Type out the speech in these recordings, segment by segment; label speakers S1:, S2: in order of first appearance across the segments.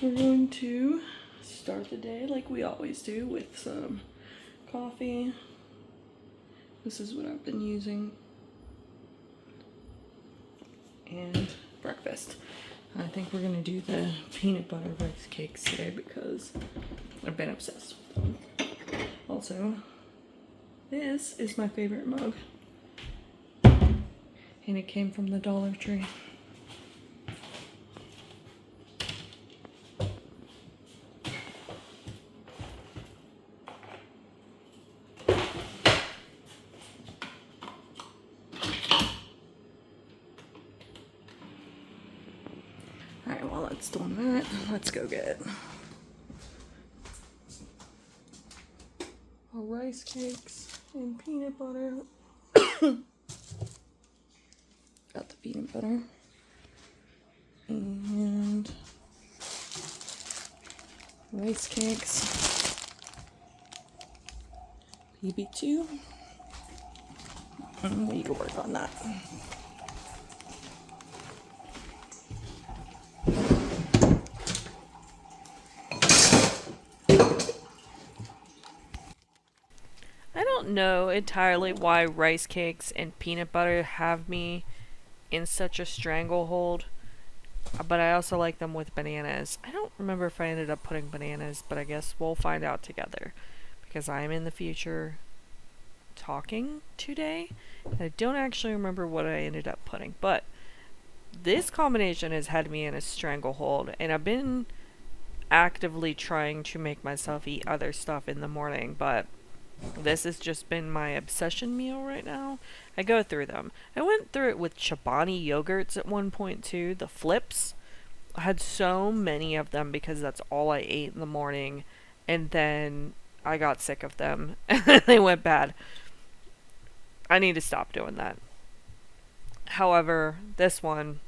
S1: We're going to start the day like we always do with some coffee. This is what I've been using. And breakfast. I think we're going to do the peanut butter rice cakes today because I've been obsessed with them. Also, this is my favorite mug. And it came from the Dollar Tree. Alright, while it's doing that, let's go get our rice cakes and peanut butter. Got the peanut butter. And rice cakes. PB2. And we can work on that. I don't know entirely why rice cakes and peanut butter have me in such a stranglehold, but I also like them with bananas. I don't remember if I ended up putting bananas, but I guess we'll find out together because I'm in the future talking today. I don't actually remember what I ended up putting, but this combination has had me in a stranglehold, and I've been actively trying to make myself eat other stuff in the morning, but this has just been my obsession meal right now. I go through them. I went through it with Chobani yogurts at one point too. The flips. I had so many of them because that's all I ate in the morning. And then I got sick of them. And they went bad. I need to stop doing that. However, this one,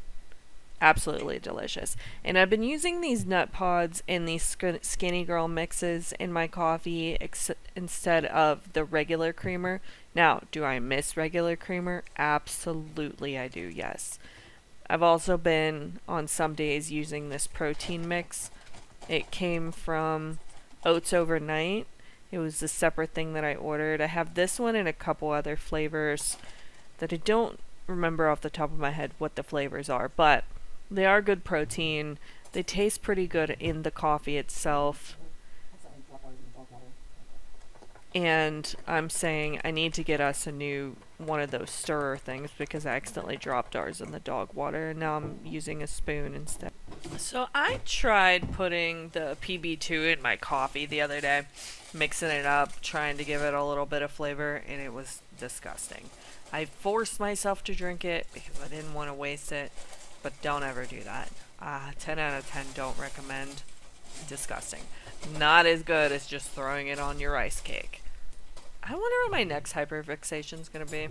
S1: absolutely delicious. And I've been using these nut pods and these skinny girl mixes in my coffee instead of the regular creamer. Now, do I miss regular creamer? Absolutely I do, yes. I've also been on some days using this protein mix. It came from Oats Overnight. It was a separate thing that I ordered. I have this one and a couple other flavors that I don't remember off the top of my head what the flavors are, but they are good protein. They taste pretty good in the coffee itself. And I'm saying I need to get us a new one of those stirrer things because I accidentally dropped ours in the dog water and now I'm using a spoon instead. So I tried putting the PB2 in my coffee the other day, mixing it up, trying to give it a little bit of flavor, and it was disgusting. I forced myself to drink it because I didn't want to waste it. But don't ever do that. 10 out of 10 don't recommend. Disgusting. Not as good as just throwing it on your rice cake. I wonder what my next hyperfixation is going to be.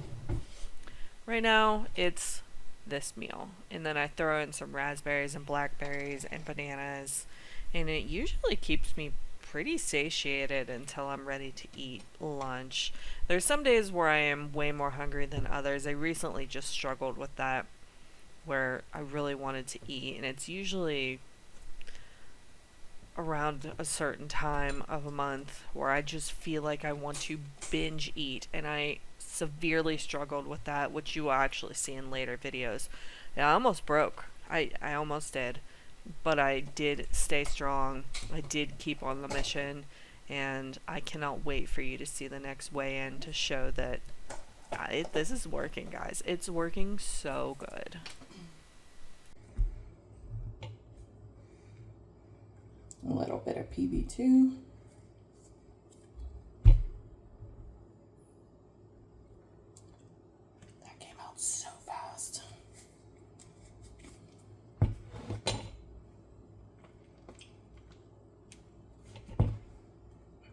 S1: Right now, it's this meal. And then I throw in some raspberries and blackberries and bananas. And it usually keeps me pretty satiated until I'm ready to eat lunch. There's some days where I am way more hungry than others. I recently just struggled with that, where I really wanted to eat, and it's usually around a certain time of a month where I just feel like I want to binge eat, and I severely struggled with that, which you will actually see in later videos. Yeah, I almost broke. I almost did, but I did stay strong. I did keep on the mission, and I cannot wait for you to see the next weigh-in to show that this is working, guys. It's working so good. A little bit of PB2. That came out so fast.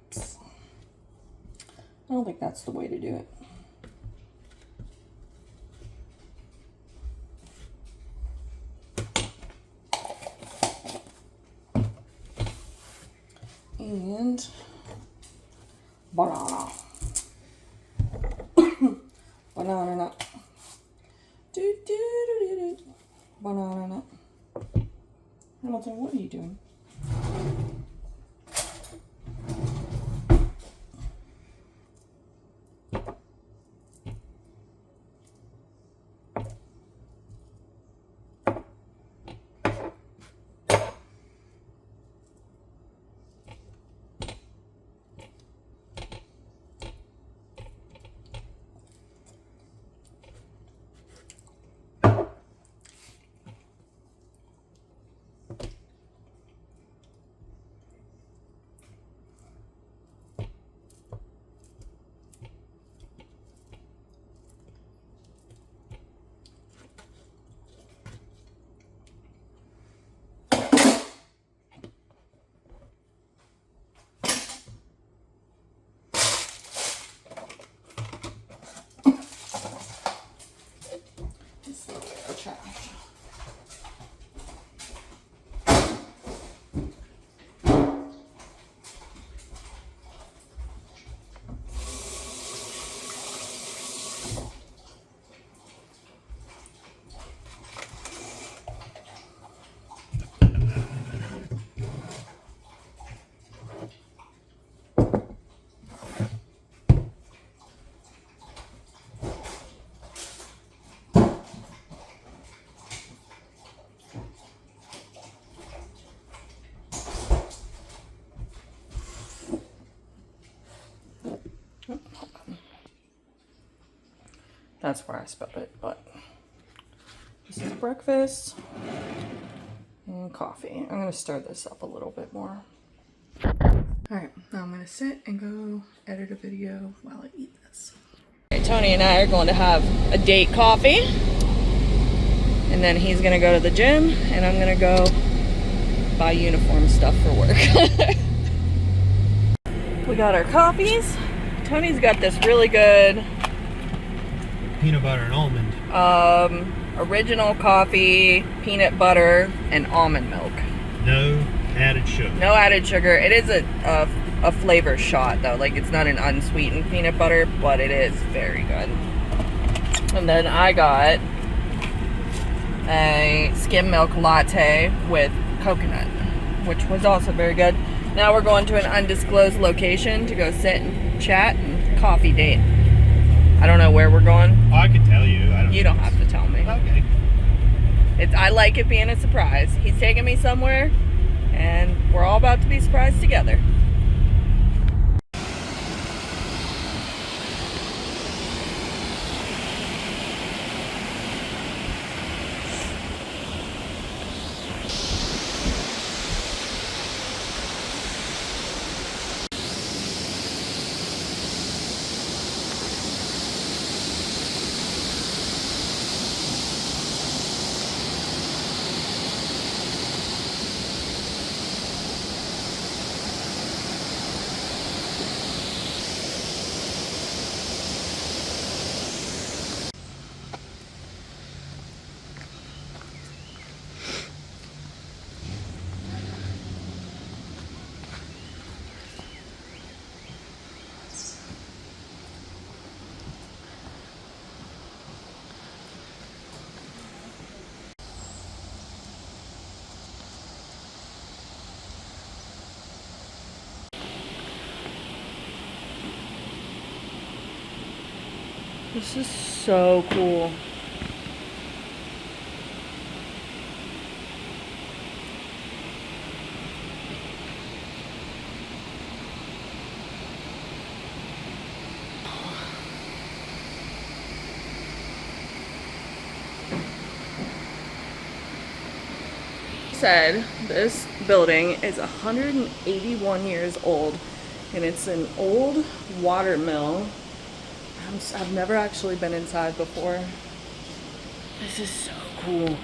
S1: Oops. I don't think that's the way to do it. And banana. Banana nut. Banana nut. Hamilton, what are you doing? That's where I spelled it, but this is breakfast and coffee. I'm gonna stir this up a little bit more. All right, now I'm gonna sit and go edit a video while I eat this. Okay, Tony and I are going to have a date coffee, and then he's gonna go to the gym, and I'm gonna go buy uniform stuff for work. We got our coffees. Tony's got this really good
S2: peanut butter and almond.
S1: Original coffee, peanut butter, and almond milk.
S2: No added sugar.
S1: No added sugar. It is a flavor shot though. Like, it's not an unsweetened peanut butter, but it is very good. And then I got a skim milk latte with coconut, which was also very good. Now we're going to an undisclosed location to go sit and chat and coffee date. I don't know where we're going.
S2: Oh, I can tell you.
S1: You don't have to tell me.
S2: Okay.
S1: I like it being a surprise. He's taking me somewhere, and we're all about to be surprised together. This is so cool. Said this building is 181 years old, and it's an old water mill. I've never actually been inside before. This is so cool.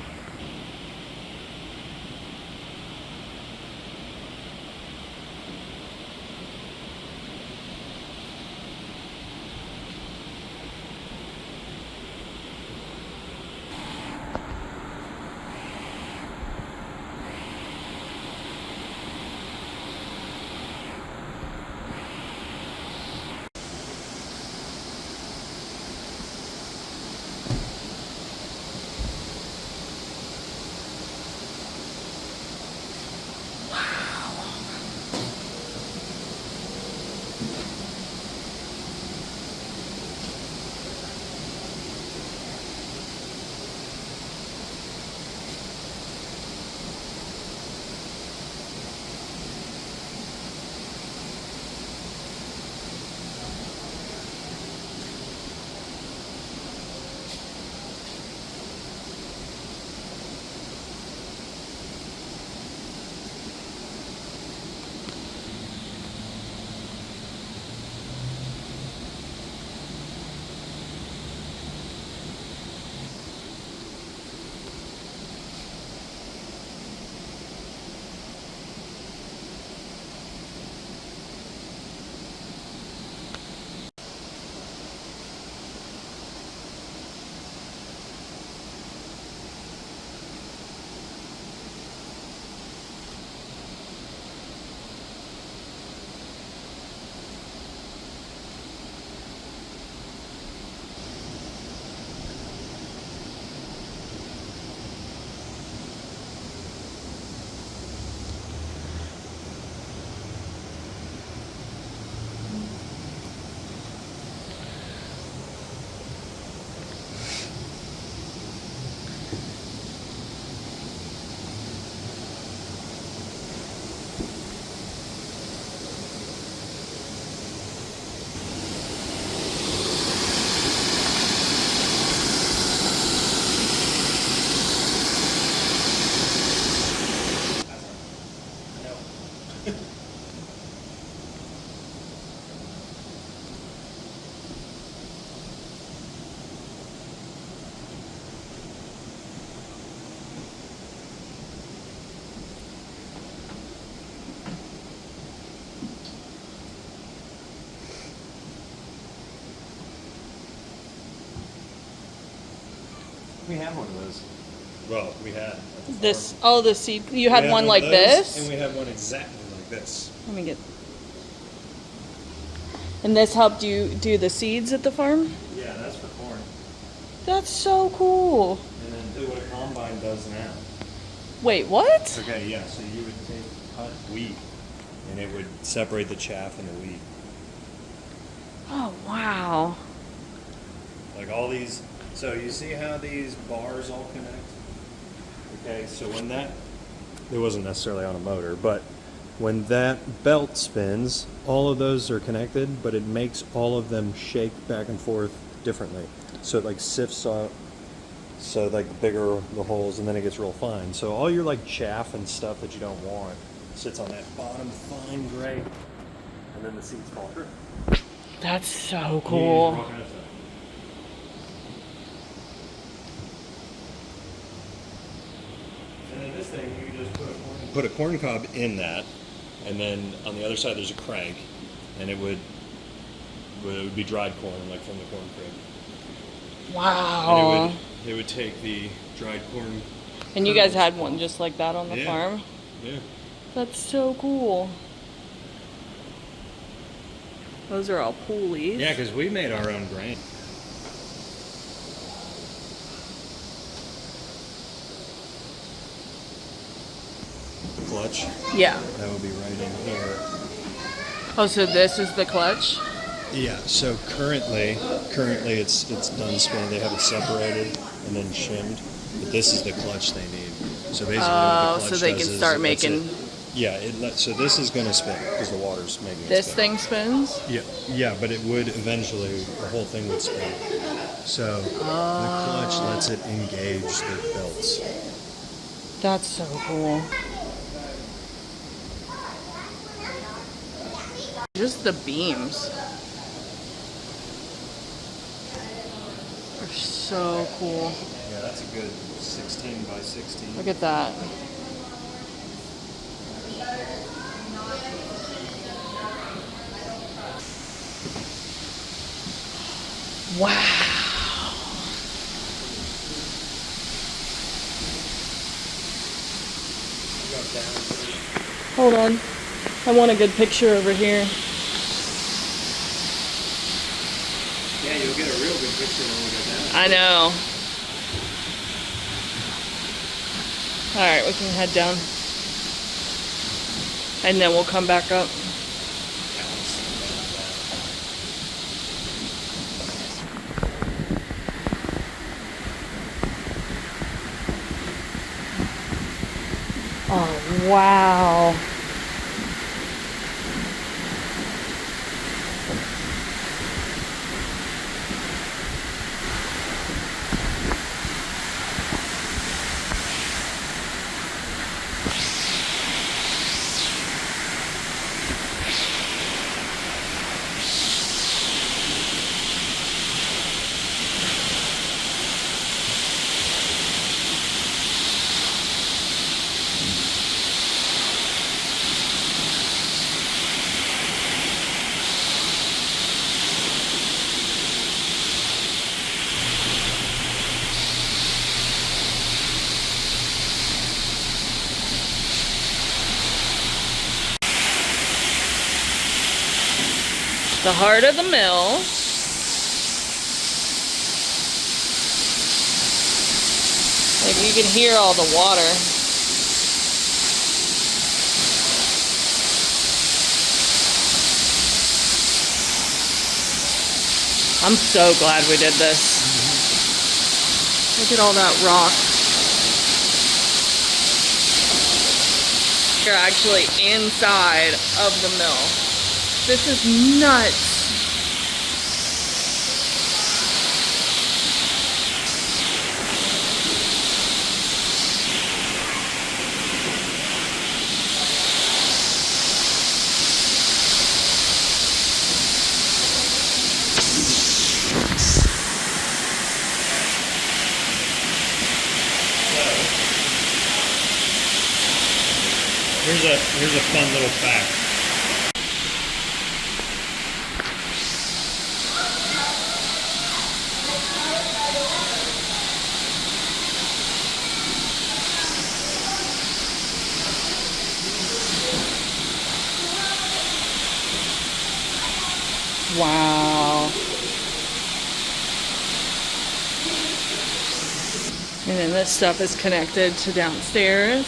S2: We have one of those. Well, we had. At the
S1: This,
S2: farm.
S1: oh, the seed. You had
S2: We
S1: one
S2: of
S1: like
S2: those,
S1: this?
S2: and we have one exactly like this.
S1: Let me get. And this helped you do the seeds at the farm?
S2: Yeah, that's for corn.
S1: That's so cool.
S2: And then do what a combine does now.
S1: Wait, what?
S2: Okay, yeah, so you would cut wheat, and it would separate the chaff and the wheat.
S1: Oh, wow.
S2: Like all these, so you see how these bars all connect? Okay, so when that, it wasn't necessarily on a motor, but when that belt spins, all of those are connected, but it makes all of them shake back and forth differently. So it like sifts out, so like the bigger the holes, and then it gets real fine. So all your like chaff and stuff that you don't want sits on that bottom fine grate, and then the seeds fall through.
S1: That's so cool.
S2: Yeah, all kinds of stuff. And then this thing, you just put a corn cob in that, and then on the other side there's a crank, and it would be dried corn, like from the corn crib.
S1: Wow.
S2: And it would take the dried corn.
S1: And you guys had one just like that on the farm?
S2: Yeah.
S1: That's so cool. Those are all pulleys.
S2: Yeah, because we made our own grain. Clutch.
S1: Yeah.
S2: That would be right in here.
S1: Oh, so this is the clutch?
S2: Yeah. So currently it's done spinning. They have it separated and then shimmed. But this is the clutch they need. So basically, what the clutch
S1: so they
S2: does
S1: can
S2: is
S1: start
S2: it lets
S1: making.
S2: it- yeah. So this is going to spin because the water's making it
S1: This
S2: spin.
S1: thing spins?
S2: Yeah. Yeah, but it would eventually. The whole thing would spin. So the clutch lets it engage the belts.
S1: That's so cool. Just the beams are so cool.
S2: Yeah, that's a good 16 by 16.
S1: Look at that. Wow. Hold on. I want a good picture over here.
S2: Yeah, you'll get a real good picture when we go down.
S1: I know. Alright, we can head down. And then we'll come back up. Oh, wow. The heart of the mill. Like you can hear all the water. I'm so glad we did this. Look at all that rock. You're actually inside of the mill. This is nuts.
S2: Here's a fun little fact.
S1: Wow. And then this stuff is connected to downstairs.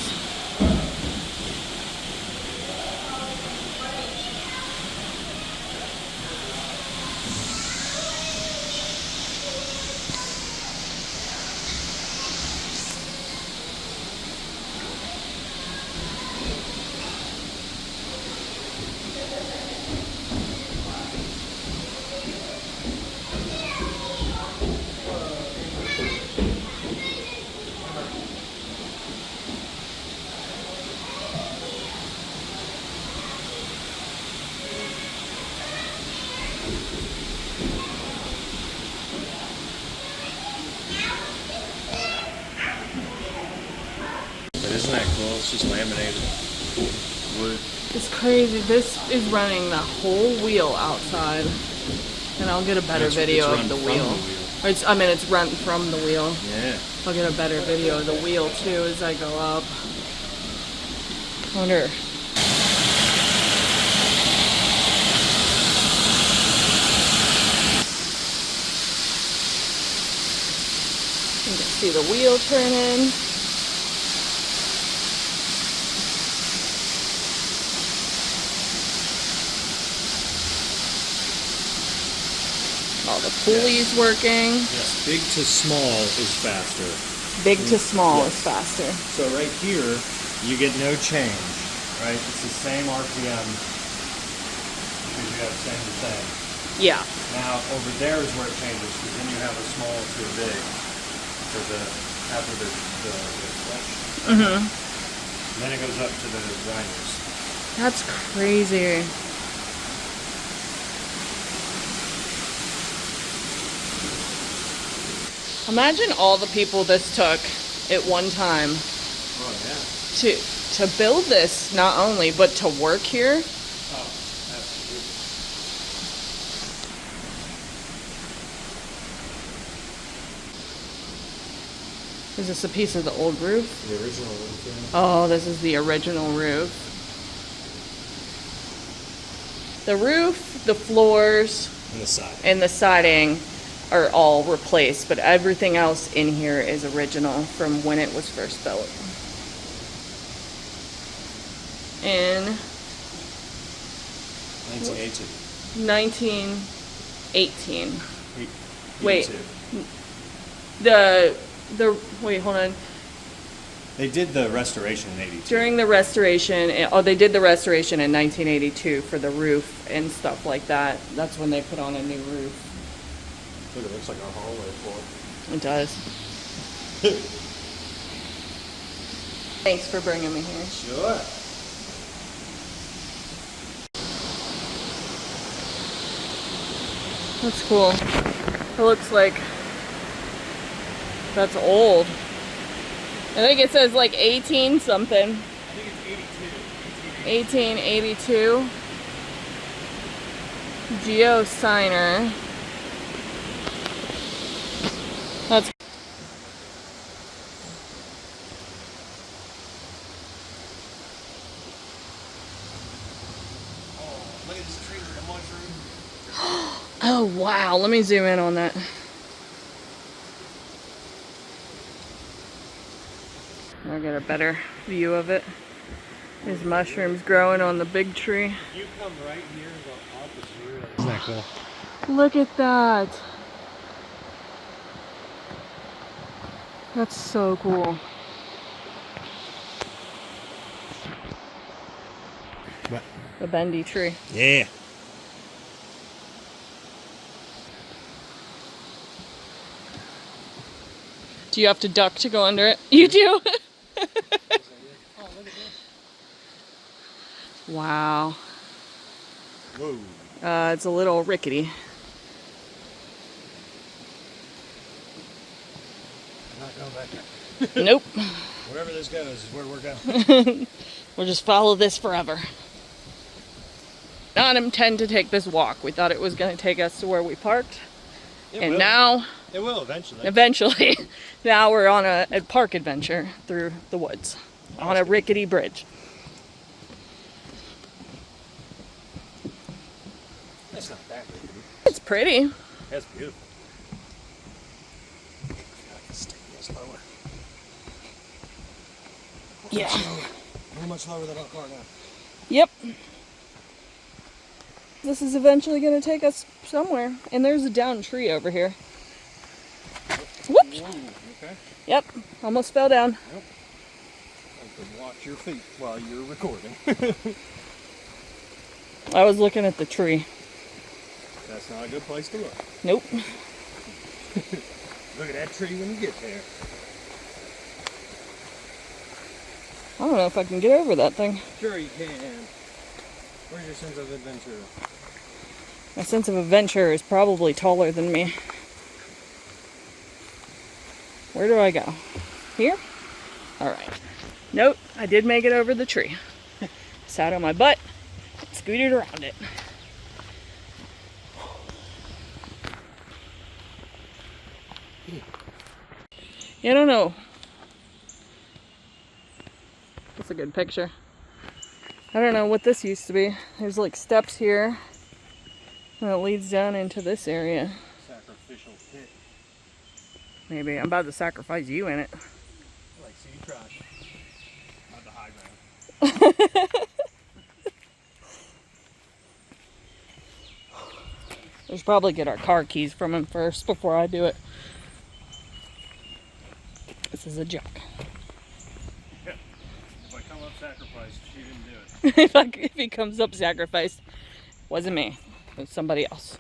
S2: But isn't that cool? It's just laminated wood.
S1: It's crazy. This is running the whole wheel outside. And I'll get a better video of the wheel. It's run from the wheel.
S2: Yeah.
S1: I'll get a better video of the wheel too as I go up. I wonder. You can see the wheel turning. All the pulleys working.
S2: Yes, big to small is faster.
S1: Big to small is faster.
S2: So right here, you get no change, right? It's the same RPM because you have same to same.
S1: Yeah.
S2: Now over there is where it changes because then you have a small to a big for the after the clutch.
S1: Mhm.
S2: And then it goes up to the grinders.
S1: That's crazy. Imagine all the people this took at one time
S2: Oh yeah.
S1: to build this, not only, but to work here.
S2: Oh, absolutely.
S1: Is this a piece of the old roof?
S2: The original roof. Yeah.
S1: Oh, this is the original roof. The roof, the floors,
S2: And the side.
S1: and the siding are all replaced, but everything else in here is original from when it was first built. In
S2: 1982.
S1: 1918.
S2: Eight-
S1: Wait.
S2: 82.
S1: Wait, hold on.
S2: They did the restoration in 82.
S1: During the restoration, they did the restoration in 1982 for the roof and stuff like that. That's when they put on a new roof.
S2: Look, it looks like a hallway floor.
S1: It does. Thanks for bringing me here.
S2: Sure.
S1: That's cool. It looks like that's old. I think it says like 18 something.
S2: I think it's
S1: 1882. Geo Signer. That's
S2: Look at this tree with a mushroom.
S1: oh wow, let me zoom in on that. I'll get a better view of it. There's mushrooms growing on the big tree.
S2: You come right here and go up, it's really... Isn't that cool?
S1: Look at that. That's so cool.
S2: What?
S1: The bendy tree.
S2: Yeah.
S1: Do you have to duck to go under it? You do? Wow.
S2: Whoa.
S1: It's a little rickety.
S2: I'm not going back there.
S1: Nope.
S2: Wherever this goes is where we're going.
S1: We'll just follow this forever. Not intend to take this walk. We thought it was going to take us to where we parked. Now,
S2: It will eventually.
S1: eventually, now we're on a park adventure through the woods on a rickety bridge.
S2: That's not that rickety.
S1: pretty.
S2: That's beautiful. I can stick this lower.
S1: Yeah.
S2: How much lower than our car now?
S1: Yep. This is eventually going to take us somewhere. And there's a downed tree over here. Whoops.
S2: Whoa, okay.
S1: Yep. Almost fell down.
S2: Yep. I can watch your feet while you're recording.
S1: I was looking at the tree.
S2: That's not a good place to look.
S1: Nope.
S2: Look at that tree when you get there.
S1: I don't know if I can get over that thing.
S2: Sure you can. Where's your sense of adventure?
S1: My sense of adventure is probably taller than me. Where do I go? Here? Alright. Nope, I did make it over the tree. Sat on my butt, scooted around it. Yeah, I don't know. That's a good picture. I don't know what this used to be. There's like steps here. And it leads down into this area.
S2: Sacrificial pit.
S1: Maybe. I'm about to sacrifice you in it.
S2: Like, see, you tried. Not the high ground.
S1: We should probably get our car keys from him first before I do it. This is a joke.
S2: Yeah. If I come up sacrificed, she didn't do it.
S1: If he comes up sacrificed, wasn't me. It was somebody else.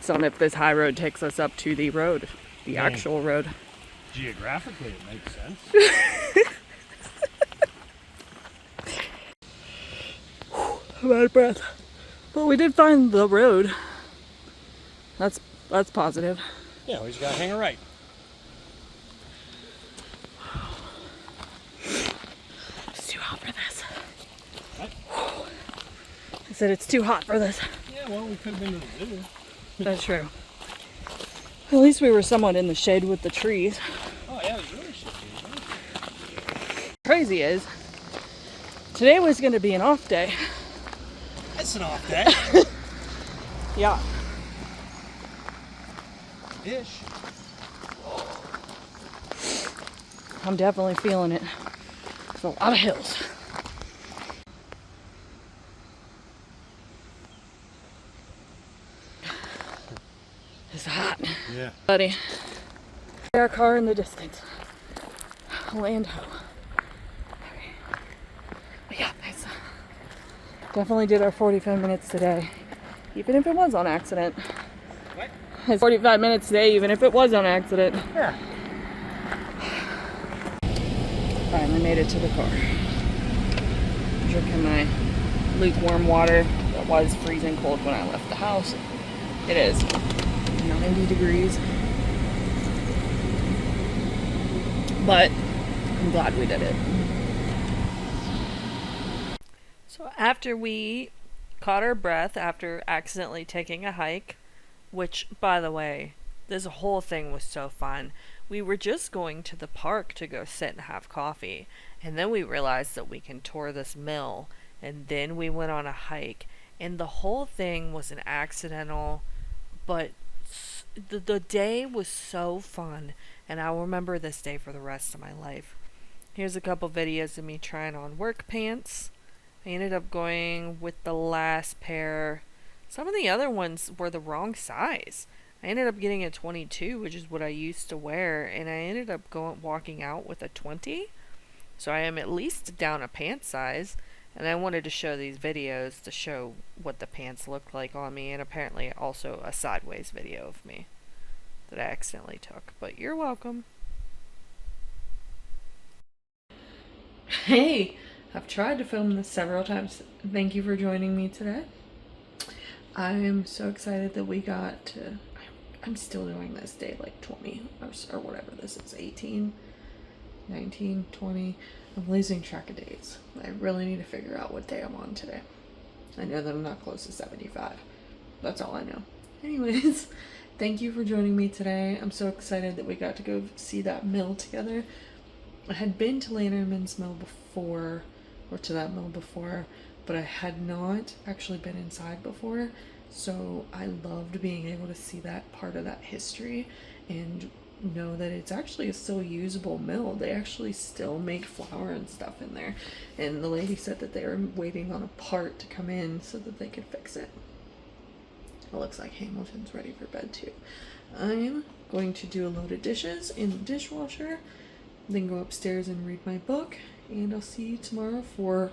S1: So if this high road takes us up to the road, the actual road.
S2: Geographically, it makes sense.
S1: I'm out of breath. But we did find the road. That's positive.
S2: Yeah, we just gotta hang a right.
S1: It's too hot for this.
S2: What?
S1: I said it's too hot for this.
S2: Yeah, well, we could have been to the zoo.
S1: That's true. At least we were somewhat in the shade with the trees.
S2: Oh, yeah, it was really shitty.
S1: Crazy is, today was going to be an off day.
S2: That's an off day.
S1: Yeah.
S2: Ish.
S1: I'm definitely feeling it. There's a lot of hills. It's hot.
S2: Yeah.
S1: Buddy. Our car in the distance. Land ho. Okay. But yeah, nice. Definitely did our 45 minutes today. Even if it was on accident.
S2: What?
S1: It's 45 minutes today, even if it was on accident.
S2: Yeah.
S1: Finally made it to the car. Drinking my lukewarm water that was freezing cold when I left the house. It is 90 degrees. But I'm glad we did it. So after we caught our breath after accidentally taking a hike, which, by the way, this whole thing was so fun. We were just going to the park to go sit and have coffee, and then we realized that we can tour this mill, and then we went on a hike, and the whole thing was an accidental, but the day was so fun, and I'll remember this day for the rest of my life. Here's a couple videos of me trying on work pants. I ended up going with the last pair. Some of the other ones were the wrong size. I ended up getting a 22, which is what I used to wear, and I ended up walking out with a 20. So I am at least down a pant size, and I wanted to show these videos to show what the pants looked like on me, and apparently also a sideways video of me that I accidentally took. But you're welcome. Hey, I've tried to film this several times. Thank you for joining me today. I'm so excited that we got to... I'm still doing this day like 20 or whatever this is, 18, 19, 20. I'm losing track of days. I really need to figure out what day I'm on today. I know that I'm not close to 75. That's all I know. Anyways, thank you for joining me today. I'm so excited that we got to go see that mill together. I had been to Lanterman's Mill before, or to that mill before, but I had not actually been inside before. So I loved being able to see that part of that history and know that it's actually a still usable mill. They actually still make flour and stuff in there. And the lady said that they were waiting on a part to come in so that they could fix it. It looks like Hamilton's ready for bed too. I'm going to do a load of dishes in the dishwasher, then go upstairs and read my book, and I'll see you tomorrow for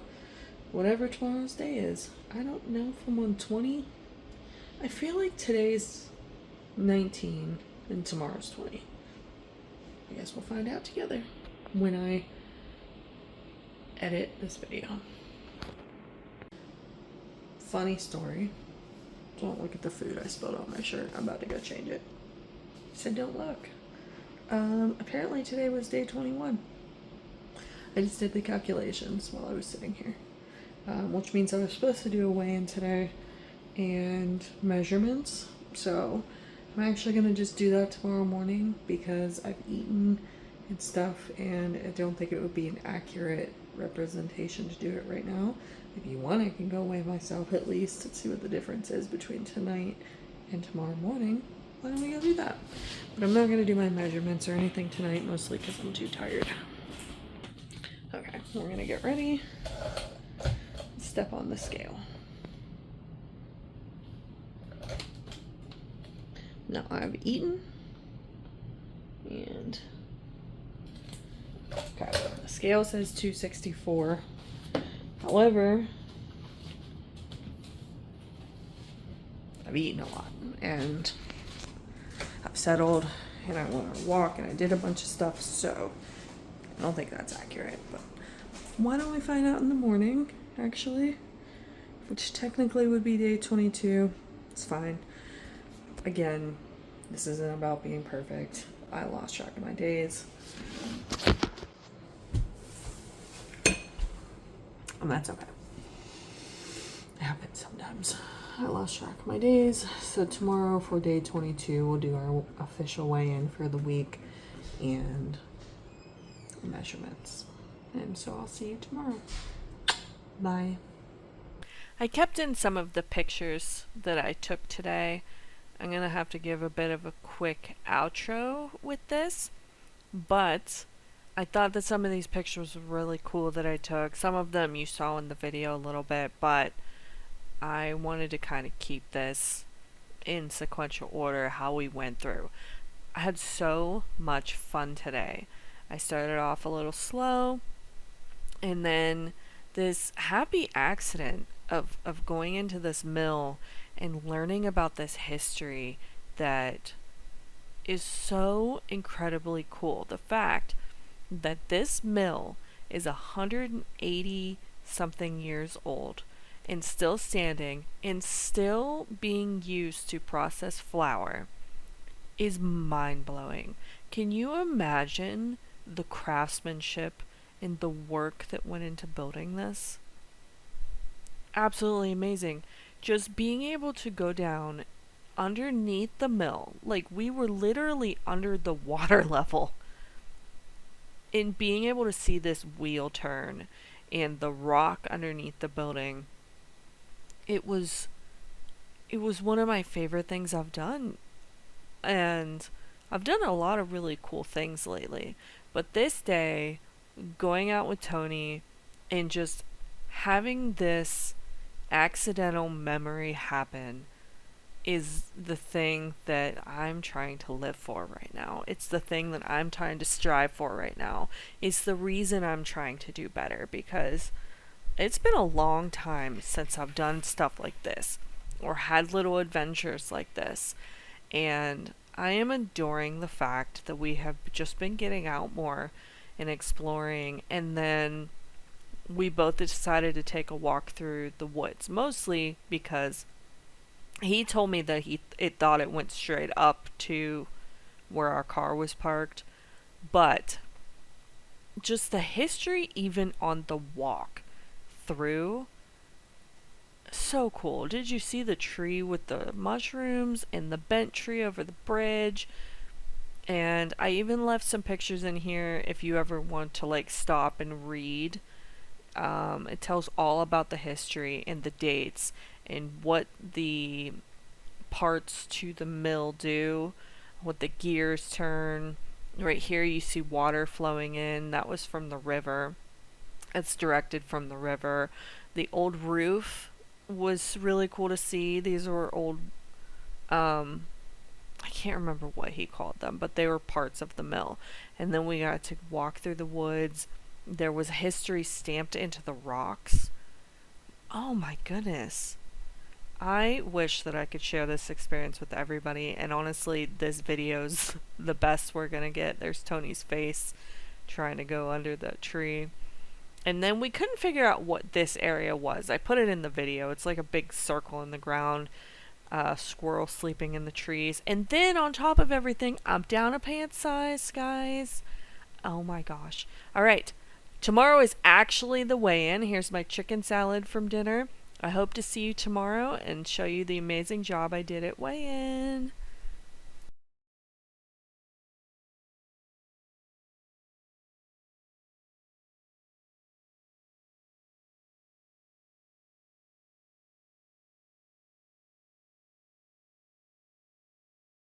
S1: whatever tomorrow's day is. I don't know if I'm on 20. I feel like today's 19 and tomorrow's 20. I guess we'll find out together when I edit this video. Funny story. Don't look at the food I spilled on my shirt. I'm about to go change it. I said don't look. Apparently today was day 21. I just did the calculations while I was sitting here. Which means I was supposed to do a weigh-in today and measurements. So I'm actually going to just do that tomorrow morning because I've eaten and stuff, and I don't think it would be an accurate representation to do it right now. If you want, I can go weigh myself at least and see what the difference is between tonight and tomorrow morning. Why don't we go do that? But I'm not going to do my measurements or anything tonight, mostly because I'm too tired. Okay, we're going to get ready. Step on the scale. Now I've eaten, and okay, the scale says 264. However, I've eaten a lot, and I've settled, and I went on a walk, and I did a bunch of stuff, so I don't think that's accurate. But why don't we find out in the morning, actually, which technically would be day 22. It's fine. Again, this isn't about being perfect. I lost track of my days. And that's okay. It happens sometimes. I lost track of my days. So tomorrow for day 22, we'll do our official weigh-in for the week and measurements. And so I'll see you tomorrow. Bye. I kept in some of the pictures that I took today. I'm going to have to give a bit of a quick outro with this, but I thought that some of these pictures were really cool that I took. Some of them you saw in the video a little bit, but I wanted to kind of keep this in sequential order, how we went through. I had so much fun today. I started off a little slow, and then this happy accident of going into this mill and learning about this history that is so incredibly cool. The fact that this mill is 180 something years old and still standing and still being used to process flour is mind-blowing. Can you imagine the craftsmanship and the work that went into building this? Absolutely amazing. Just being able to go down underneath the mill, like we were literally under the water level, and being able to see this wheel turn and the rock underneath the building, it was one of my favorite things I've done. And I've done a lot of really cool things lately, but this day, going out with Tony and just having this accidental memory happen is the thing that I'm trying to live for right now. It's the thing that I'm trying to strive for right now. It's the reason I'm trying to do better, because it's been a long time since I've done stuff like this or had little adventures like this. And I am adoring the fact that we have just been getting out more and exploring, and then we both decided to take a walk through the woods, mostly because he told me that it thought it went straight up to where our car was parked, but just the history even on the walk through, so cool. Did you see the tree with the mushrooms and the bent tree over the bridge? And I even left some pictures in here if you ever want to like stop and read. It tells all about the history and the dates and what the parts to the mill do, what the gears turn. Right here you see water flowing in. That was from the river. It's directed from the river. The old roof was really cool to see. These were old, I can't remember what he called them, but they were parts of the mill. And then we got to walk through the woods. There was history stamped into the rocks. Oh my goodness. I wish that I could share this experience with everybody, and honestly, this video's the best we're gonna get. There's Tony's face trying to go under the tree. And then we couldn't figure out what this area was. I put it in the video. It's like a big circle in the ground, squirrel sleeping in the trees. And then on top of everything, I'm down a pant size, guys. Oh my gosh. All right. Tomorrow is actually the weigh-in. Here's my chicken salad from dinner. I hope to see you tomorrow and show you the amazing job I did at weigh-in.